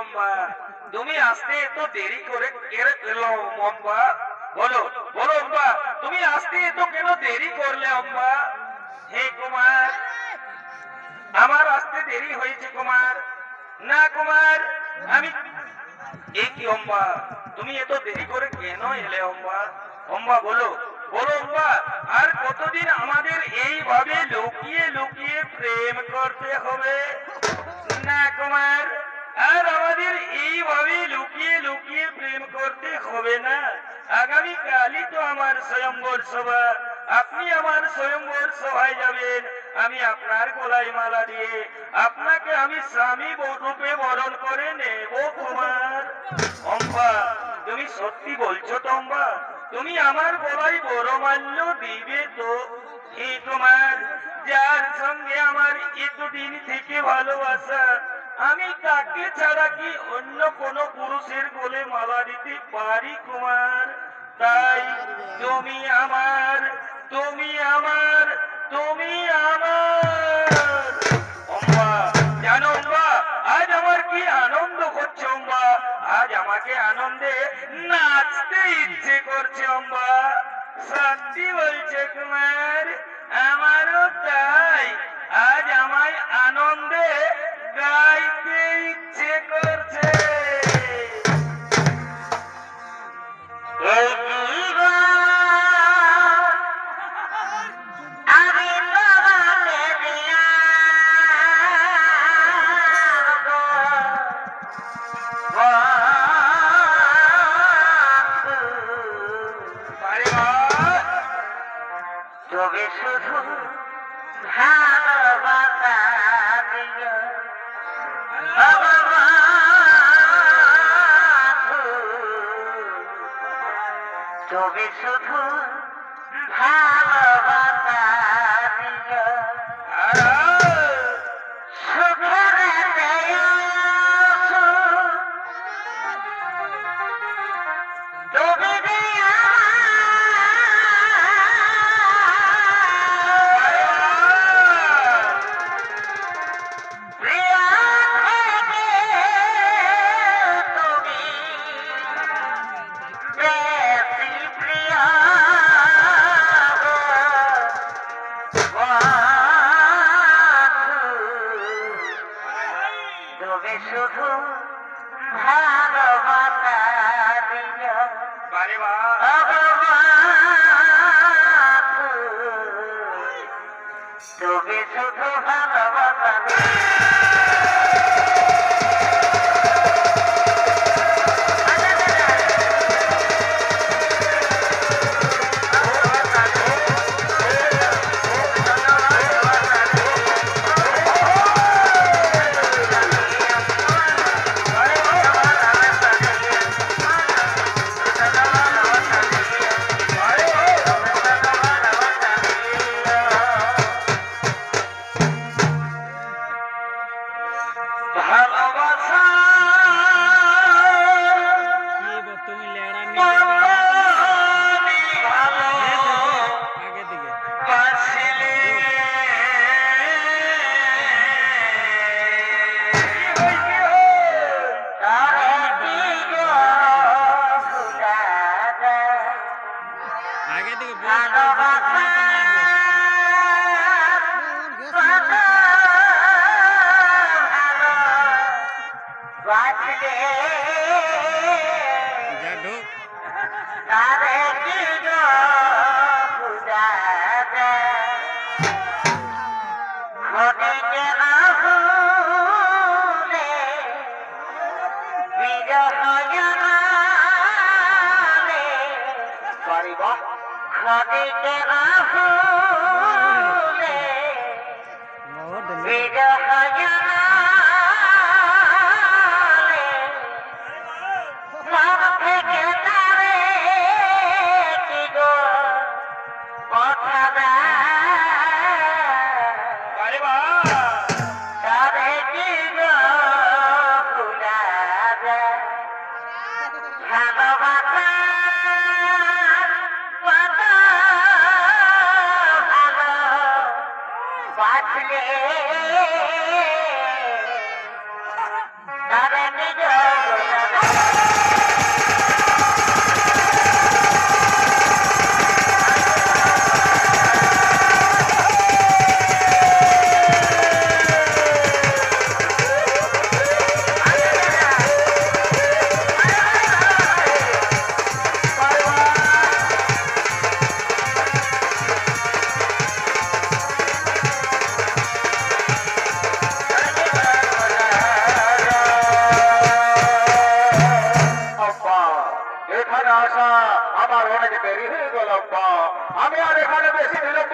অম্বা, তুমি আসতে এত দেরি করে এলো অম্বা? বলো বলো অম্বা, তুমি আসতে এত কেন দেরি করলে অম্বা? হে কুমার, আমার আসতে দেরি হয়েছে কুমার। না কুমার, আমি এ কি অম্বা, তুমি এত দেরি করে কেন এলে অম্বা? অম্বা বলো বলো অম্বা, আর কতদিন আমাদের এইভাবে লুকিয়ে লুকিয়ে প্রেম করতে হবে? না কুমার, আর আমাদের এইভাবে লুকিয়ে লুকিয়ে প্রেম করতে হবে না। আগামী কালই তো আমার স্বয়ংবর সভা, আপনি আমার স্বয়ংবর সভায় যাবেন। আমি আপনার গলায় মালা দিয়ে আপনাকে আমি স্বামী রূপে বরণ করে নেব কুমার। অম্বা, তুমি সত্যি বলছো তো অম্বা? তুমি আমার গলায় বরমাল্য দিবে তো? হে কুমার, যার সঙ্গে আমার এতদিন থেকে ভালোবাসা, আমি তাকে ছাড়া কি অন্য কোন পুরুষের গলে মালা দিতে পারি কুমার? তাই তুমি আমার, তুমি আমার, তুমি আমার। অম্বা, জানো অম্বা, আজ আমার কি আনন্দ হচ্ছে অম্বা। আজ আমাকে আনন্দে নাচতে ইচ্ছে করছে অম্বা। সত্যি বলছে কুমার, আমারও তাই। আজ আমায় আনন্দে গাইতে ইচ্ছে করছে। তবে শুধু ভালোবাসা দিও তবে শুধু ভালোবাসা দিও সুখের তবে শুধু ভালোবাসা দিও তবে শুধু ভালোবাসা ভালোবাসা আরে নিজ গুণগান আব্বা এখানে আসা আমার অনেক দেরি হয়ে গেল আব্বা আমি আর এখানে বেশি বিলম্ব